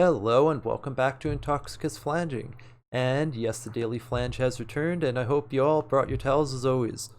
Hello and welcome back to Intoxicus Flanging. And yes, the daily flange has returned, and I hope you all brought your towels as always.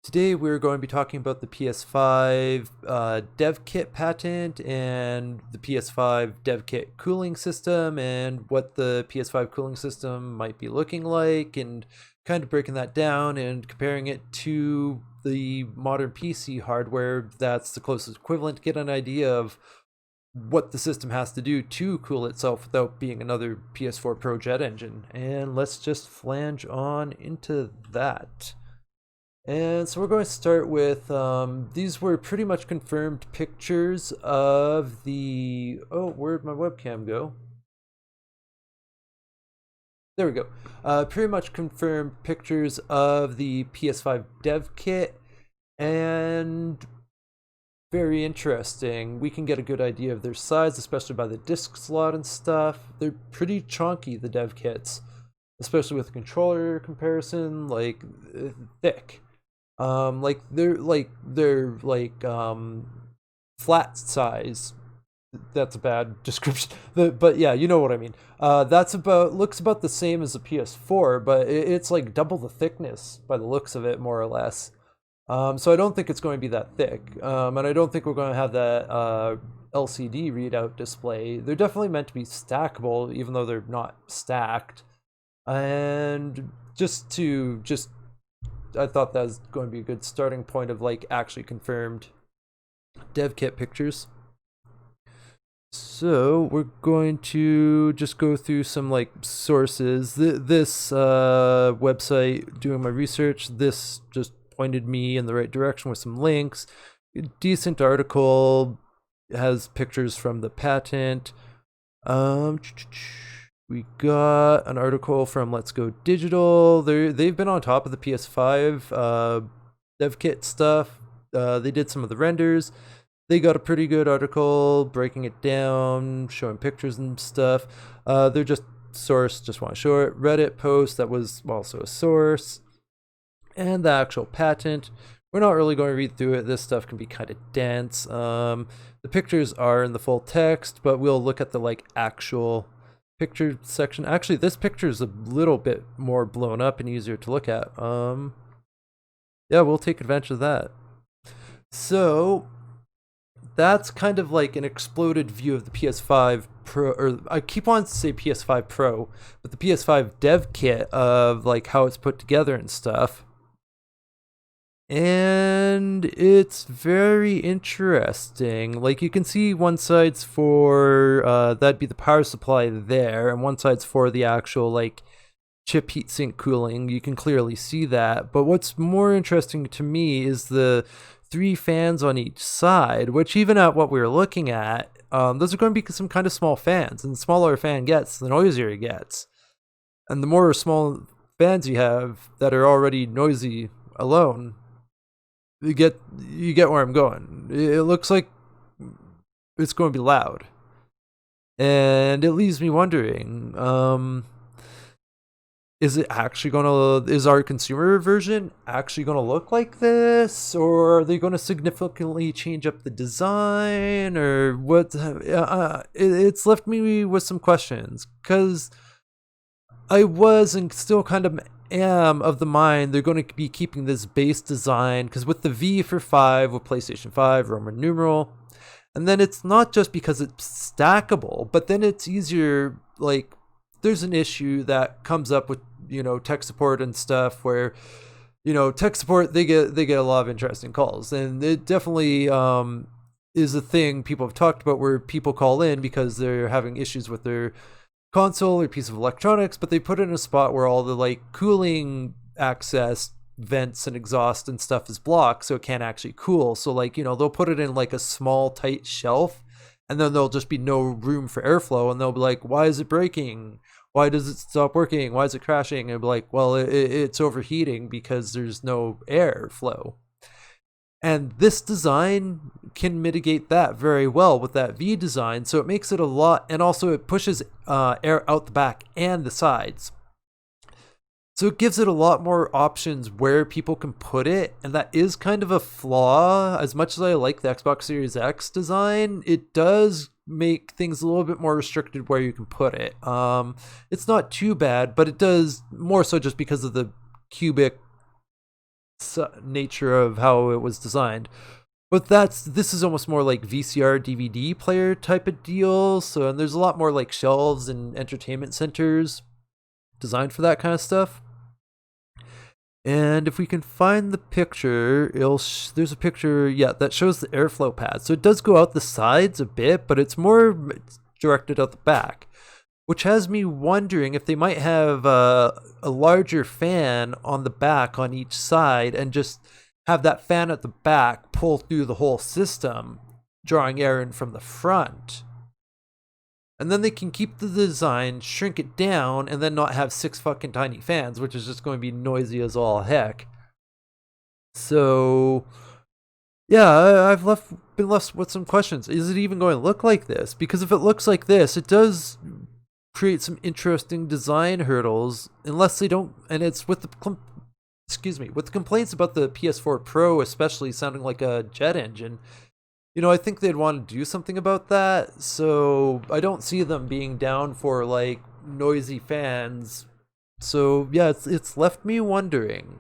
Today we're going to be talking about the PS5 Devkit patent and the PS5 Devkit cooling system and what the PS5 cooling system might be looking like, and kind of breaking that down and comparing it to the modern PC hardware that's the closest equivalent to get an idea of what the system has to do to cool itself without being another PS4 Pro jet engine. And let's just flange on into that. And so we're going to start with, these were pretty much confirmed pictures of the, oh, where'd my webcam go? There we go. Pretty much confirmed pictures of the PS5 Dev Kit, and very interesting. We can get a good idea of their size, especially by the disc slot and stuff. They're pretty chunky, the dev kits, especially with the controller comparison, like thick. They're flat size. That's a bad description, but yeah, you know what I mean. Looks about the same as the PS4, but it's like double the thickness by the looks of it, more or less. So I don't think it's going to be that thick, and I don't think we're going to have that LCD readout display. They're definitely meant to be stackable, even though they're not stacked. And I thought that was going to be a good starting point of like actually confirmed dev kit pictures. So we're going to just go through some like sources. This website, doing my research, this just pointed me in the right direction with some links. Decent article, has pictures from the patent. We got an article from Let's Go Digital. They've been on top of the PS5 dev kit stuff. They did some of the renders. They got a pretty good article breaking it down, showing pictures and stuff. They're just source, just want to show it. Reddit post that was also a source. And the actual patent. We're not really going to read through it. This stuff can be kind of dense. The pictures are in the full text, but we'll look at the like actual picture section. Actually, this picture is a little bit more blown up and easier to look at. Yeah, we'll take advantage of that. So that's kind of like an exploded view of the PS5 Pro, or I keep wanting to say PS5 Pro, but the PS5 dev kit of like how it's put together and stuff. And it's very interesting. Like you can see one side's for that'd be the power supply there, and one side's for the actual like chip heatsink cooling. You can clearly see that. But what's more interesting to me is the 3 fans on each side, which even at what we were looking at, those are going to be some kind of small fans, and the smaller a fan gets, the noisier it gets. And the more small fans you have that are already noisy alone, you get where I'm going. It looks like it's going to be loud, and it leaves me wondering: is our consumer version actually going to look like this, or are they going to significantly change up the design, or what? It's left me with some questions, because I was and still kind of am of the mind they're going to be keeping this base design, because with the V for 5 with PlayStation 5 Roman numeral, and then it's not just because it's stackable, but then it's easier. Like there's an issue that comes up with tech support and stuff, where tech support they get a lot of interesting calls, and it definitely is a thing people have talked about, where people call in because they're having issues with their console or piece of electronics, but they put it in a spot where all the like cooling access vents and exhaust and stuff is blocked, so it can't actually cool. So like they'll put it in like a small tight shelf, and then there'll just be no room for airflow, and they'll be like, why is it breaking? Why does it stop working? Why is it crashing? And it'll be like, well, it's overheating because there's no airflow. And this design can mitigate that very well with that V design, so it makes it a lot, and also it pushes air out the back and the sides. So it gives it a lot more options where people can put it, and that is kind of a flaw. As much as I like the Xbox Series X design, it does make things a little bit more restricted where you can put it. It's not too bad, but it does more so just because of the cubic nature of how it was designed. But this is almost more like VCR DVD player type of deal. So, and there's a lot more like shelves and entertainment centers designed for that kind of stuff. And if we can find the picture, there's a picture, yeah, that shows the airflow pad. So it does go out the sides a bit, but it's more directed out the back, which has me wondering if they might have a larger fan on the back on each side and just have that fan at the back pull through the whole system, drawing air in from the front. And then they can keep the design, shrink it down, and then not have 6 fucking tiny fans, which is just going to be noisy as all heck. So, yeah, I've been left with some questions. Is it even going to look like this? Because if it looks like this, it does create some interesting design hurdles, unless they don't, and it's with the complaints about the PS4 Pro especially sounding like a jet engine. I think they'd want to do something about that, so I don't see them being down for like noisy fans. So yeah, it's left me wondering.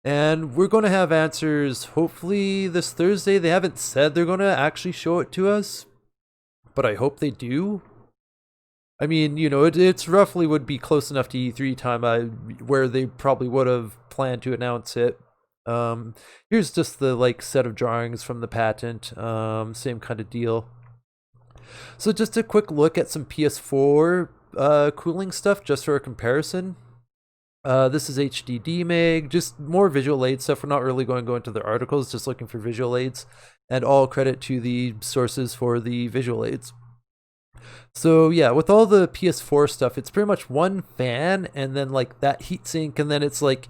And we're going to have answers hopefully this Thursday. They haven't said they're going to actually show it to us, but I hope they do. I mean, it's roughly would be close enough to E3 time where they probably would have planned to announce it. Here's just the like set of drawings from the patent, same kind of deal. So just a quick look at some PS4 cooling stuff just for a comparison. This is HDD Mag, just more visual aid stuff. We're not really going to go into their articles, just looking for visual aids, and all credit to the sources for the visual aids. So yeah, with all the PS4 stuff, it's pretty much one fan and then like that heatsink, and then it's like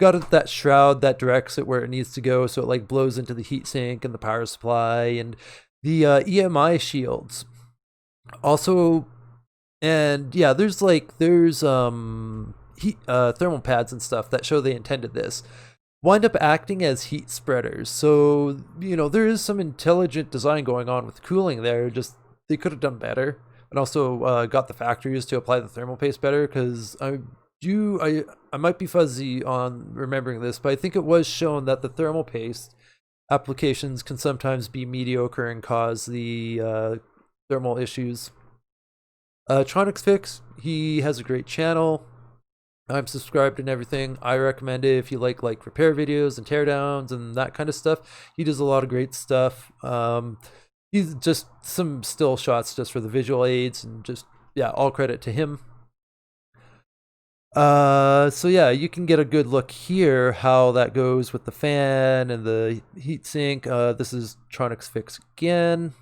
got that shroud that directs it where it needs to go, so it like blows into the heatsink and the power supply and the EMI shields. Also, and yeah, there's thermal pads and stuff that show they intended this. Wind up acting as heat spreaders. So, there is some intelligent design going on with cooling there, just they could have done better. And also got the factories to apply the thermal paste better, because I might be fuzzy on remembering this, but I think it was shown that the thermal paste applications can sometimes be mediocre and cause the thermal issues. Tronics Fix, he has a great channel. I'm subscribed and everything. I recommend it if you like repair videos and teardowns and that kind of stuff. He does a lot of great stuff. He's just some still shots just for the visual aids, and just, yeah, all credit to him. So yeah, you can get a good look here how that goes with the fan and the heatsink. This is Tronics Fix again.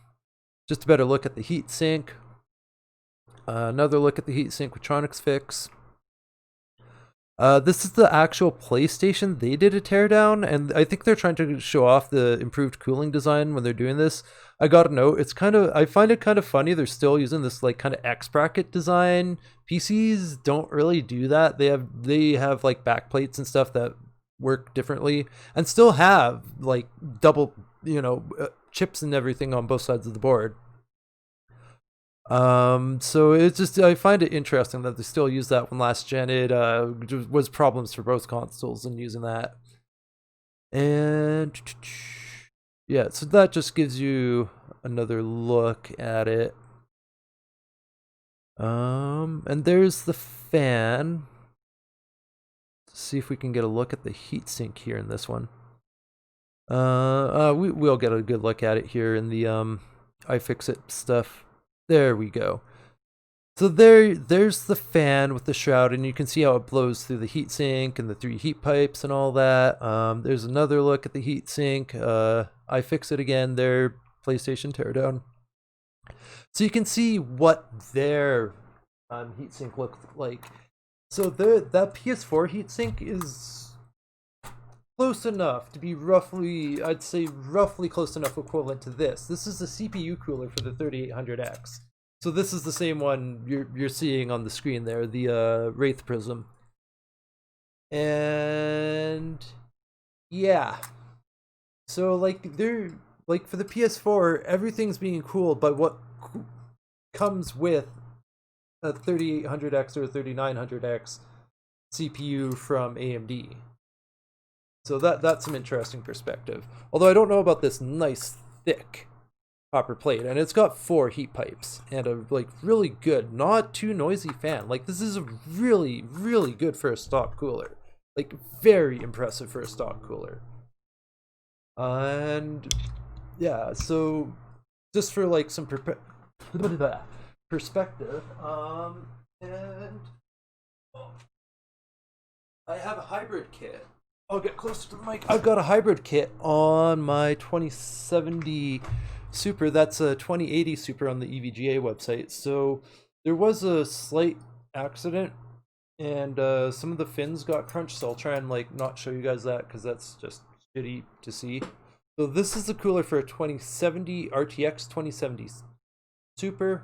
Just a better look at the heatsink. Another look at the heatsink with Tronics Fix. This is the actual PlayStation. They did a teardown, and I think they're trying to show off the improved cooling design when they're doing this. I gotta note, I find it kind of funny they're still using this like kind of X bracket design. PCs don't really do that. They have like back plates and stuff that work differently, and still have like double chips and everything on both sides of the board. So it's just, I find it interesting that they still use that when last gen it was problems for both consoles and using that. And yeah, so that just gives you another look at it. And there's the fan. Let's see if we can get a look at the heatsink here in this one. We'll get a good look at it here in the iFixit stuff. There we go. So there's the fan with the shroud, and you can see how it blows through the heatsink and the 3 heat pipes and all that. There's another look at the heatsink. iFixit again, their PlayStation Teardown. So you can see what their heatsink looks like. So that PS4 heatsink is close enough to be roughly, I'd say roughly close enough equivalent to this. This is the CPU cooler for the 3800X. So this is the same one you're seeing on the screen there, the Wraith Prism. And yeah. So like they're like for the PS4, everything's being cooled by what comes with a 3800X or 3900X CPU from AMD. So that's some interesting perspective. Although I don't know about this nice thick copper plate, and it's got 4 heat pipes and a like really good, not too noisy fan. Like this is a really, really good for a stock cooler. Like very impressive for a stock cooler. And yeah, so just for like some perspective, and I have a hybrid kit. I'll get closer to the mic. I've got a hybrid kit on my 2070 Super. That's a 2080 Super on the EVGA website. So there was a slight accident, and some of the fins got crunched. So I'll try and like not show you guys that because that's just shitty to see. So this is the cooler for a 2070 RTX 2070 Super,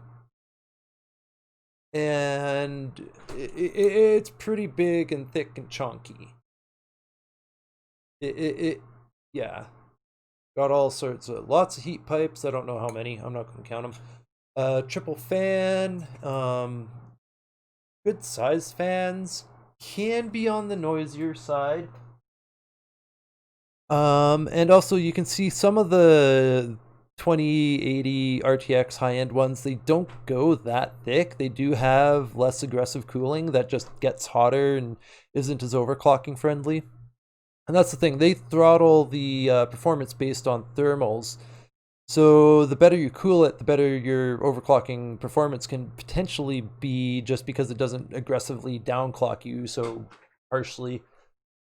and it's pretty big and thick and chunky. Yeah, got all sorts of lots of heat pipes. I don't know how many. I'm not going to count them. Triple fan, good size fans. Can be on the noisier side. And also you can see some of the 2080 RTX high-end ones, they don't go that thick. They do have less aggressive cooling that just gets hotter and isn't as overclocking friendly. And that's the thing, they throttle the performance based on thermals. So the better you cool it, the better your overclocking performance can potentially be, just because it doesn't aggressively downclock you so harshly.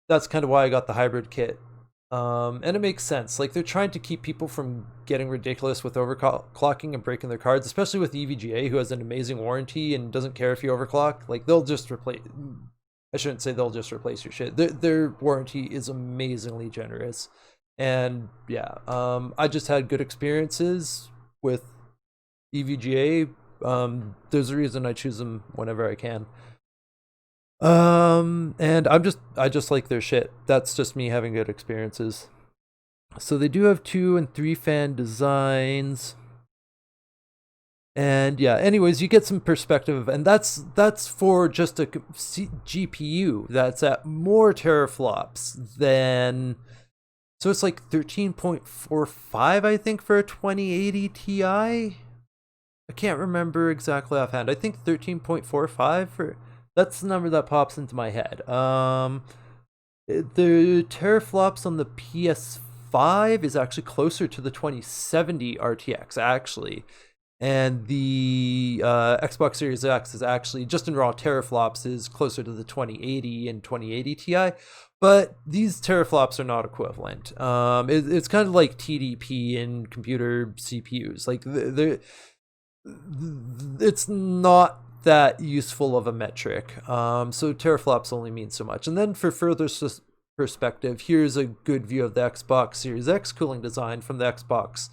That's kind of why I got the hybrid kit. And it makes sense. Like they're trying to keep people from getting ridiculous with overclocking and breaking their cards, especially with EVGA, who has an amazing warranty and doesn't care if you overclock. Like they'll just replace. I shouldn't say they'll just replace your shit. Their warranty is amazingly generous, and yeah, I just had good experiences with EVGA. There's a reason I choose them whenever I can. And I just like their shit. That's just me having good experiences. So they do have 2 and 3 fan designs. And yeah, anyways, you get some perspective, and that's for just a GPU that's at more teraflops than, so it's like 13.45 I think for a 2080 Ti. I can't remember exactly offhand. I think 13.45 for, that's the number that pops into my head. The teraflops on the PS5 is actually closer to the 2070 RTX actually. And the Xbox Series X is actually, just in raw teraflops, is closer to the 2080 and 2080 Ti. But these teraflops are not equivalent. It's kind of like TDP in computer CPUs. Like, it's not that useful of a metric. So teraflops only mean so much. And then for further perspective, here's a good view of the Xbox Series X cooling design from the Xbox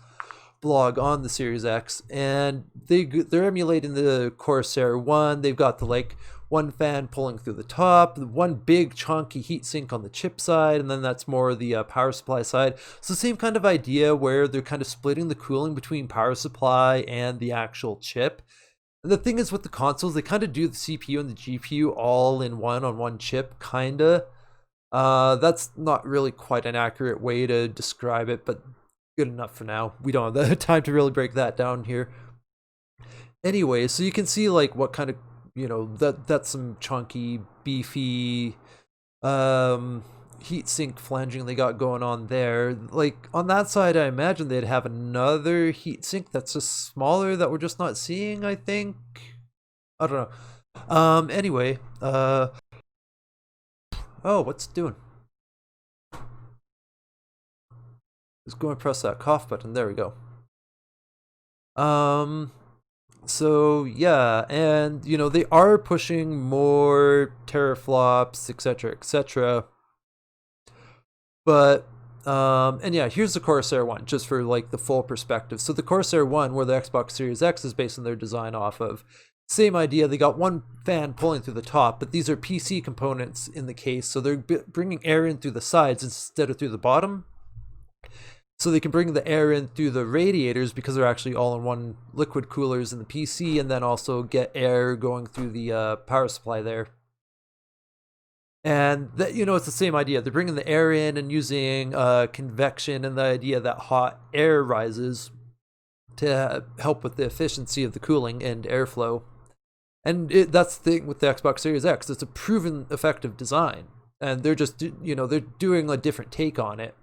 blog on the Series X, and they're emulating the Corsair one. They've got the like one fan pulling through the top, one big chunky heatsink on the chip side, and then that's more the power supply side. So same kind of idea where they're kind of splitting the cooling between power supply and the actual chip. And the thing is with the consoles, they kind of do the CPU and the GPU all in one on one chip, kinda. That's not really quite an accurate way to describe it, but good enough for now. We don't have the time to really break that down here. Anyway, so you can see like what kind of, you know, that's some chunky, beefy heatsink flanging they got going on there. Like on that side, I imagine they'd have another heatsink that's just smaller that we're just not seeing, I think. I don't know. Anyway, oh, what's it doing? Just go and press that cough button. There we go. So yeah, and you know, they are pushing more teraflops, etc., etc. But and yeah, here's the Corsair one, just for like the full perspective. So the Corsair one, where the Xbox Series X is based on their design off of, same idea. They got one fan pulling through the top, but these are PC components in the case, so they're bringing air in through the sides instead of through the bottom. So they can bring the air in through the radiators because they're actually all-in-one liquid coolers in the PC, and then also get air going through the power supply there. And that, it's the same idea. They're bringing the air in and using convection and the idea that hot air rises to help with the efficiency of the cooling and airflow. And that's the thing with the Xbox Series X. It's a proven effective design, and they're just they're doing a different take on it.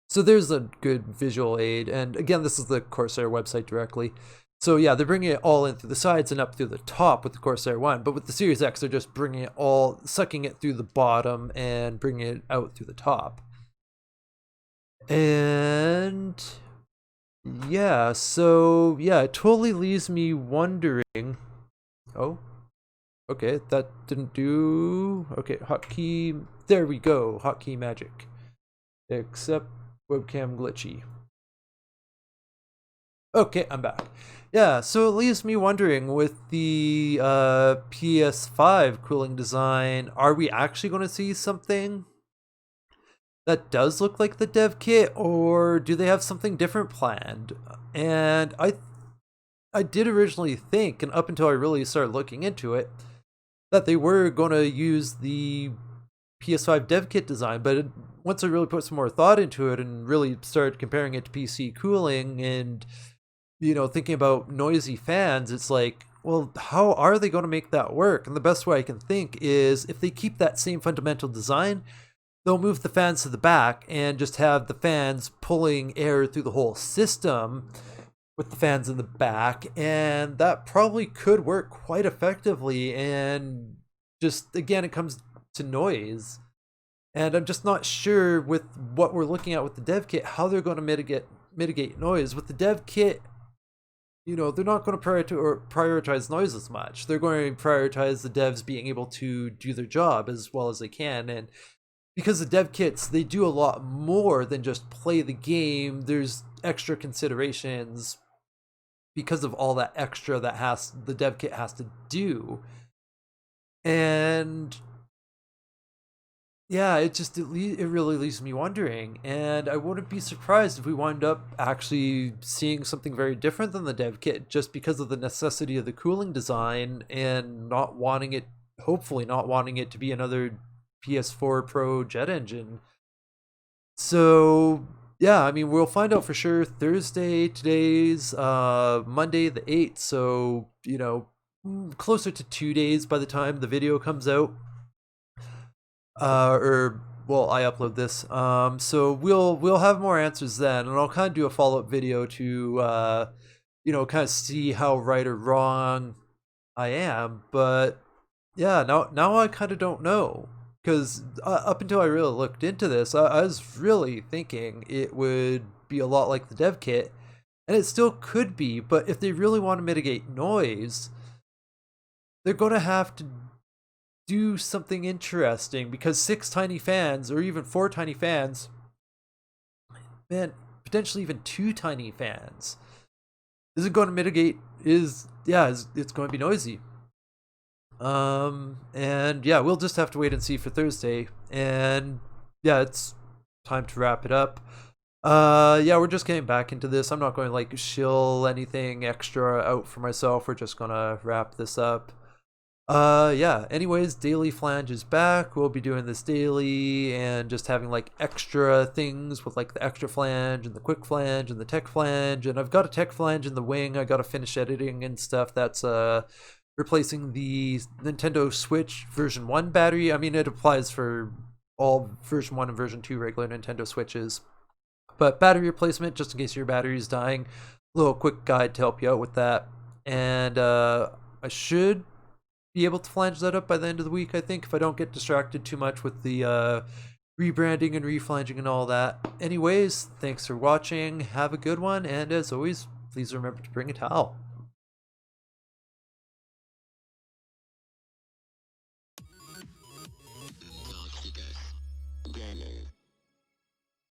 So there's a good visual aid. And again, this is the Corsair website directly. So yeah, they're bringing it all in through the sides and up through the top with the Corsair One. But with the Series X, they're just bringing it all, sucking it through the bottom and bringing it out through the top. And yeah, so yeah, it totally leaves me wondering. Oh, okay, that didn't do. Okay, hotkey. There we go, hotkey magic. Except webcam glitchy. Okay, I'm back. Yeah, so it leaves me wondering, with the PS5 cooling design, are we actually going to see something that does look like the dev kit, or do they have something different planned? And I did originally think, and up until I really started looking into it, that they were going to use the PS5 dev kit design, but once I really put some more thought into it and really started comparing it to PC cooling and thinking about noisy fans, it's like, well, how are they going to make that work? And the best way I can think is, if they keep that same fundamental design, they'll move the fans to the back and just have the fans pulling air through the whole system with the fans in the back, and that probably could work quite effectively. And just, again, it comes to noise, and I'm just not sure with what we're looking at with the dev kit how they're going to mitigate noise. With the dev kit, they're not going to prioritize noise as much. They're going to prioritize the devs being able to do their job as well as they can. And because the dev kits, they do a lot more than just play the game. There's extra considerations because of all that extra that the dev kit has to do. And yeah, it really leaves me wondering, and I wouldn't be surprised if we wind up actually seeing something very different than the dev kit, just because of the necessity of the cooling design and hopefully not wanting it to be another PS4 Pro jet engine. So yeah, I mean, we'll find out for sure Thursday. Today's Monday the 8th, so closer to 2 days by the time the video comes out. Well, I upload this. So we'll have more answers then, and I'll kind of do a follow-up video to kind of see how right or wrong I am. But yeah, now I kind of don't know, because up until I really looked into this, I was really thinking it would be a lot like the dev kit, and it still could be. But if they really want to mitigate noise, they're going to have to do something interesting, because 6 tiny fans, or even 4 tiny fans, man, potentially even 2 tiny fans, is it going to mitigate? It's going to be noisy. And yeah, we'll just have to wait and see for Thursday. And yeah, it's time to wrap it up. Yeah, we're just getting back into this. I'm not going to like shill anything extra out for myself. We're just gonna wrap this up. Yeah, anyways, daily flange is back. We'll be doing this daily and just having like extra things with like the extra flange and the quick flange and the tech flange. And I've got a tech flange in the wing. I got to finish editing and stuff. That's replacing the Nintendo Switch version 1 battery. I mean, it applies for all version 1 and version 2 regular Nintendo Switches. But battery replacement, just in case your battery is dying. A little quick guide to help you out with that. And I should be able to flange that up by the end of the week, I think, if I don't get distracted too much with the rebranding and reflanging and all that. Anyways, thanks for watching. Have a good one. And as always, please remember to bring a towel.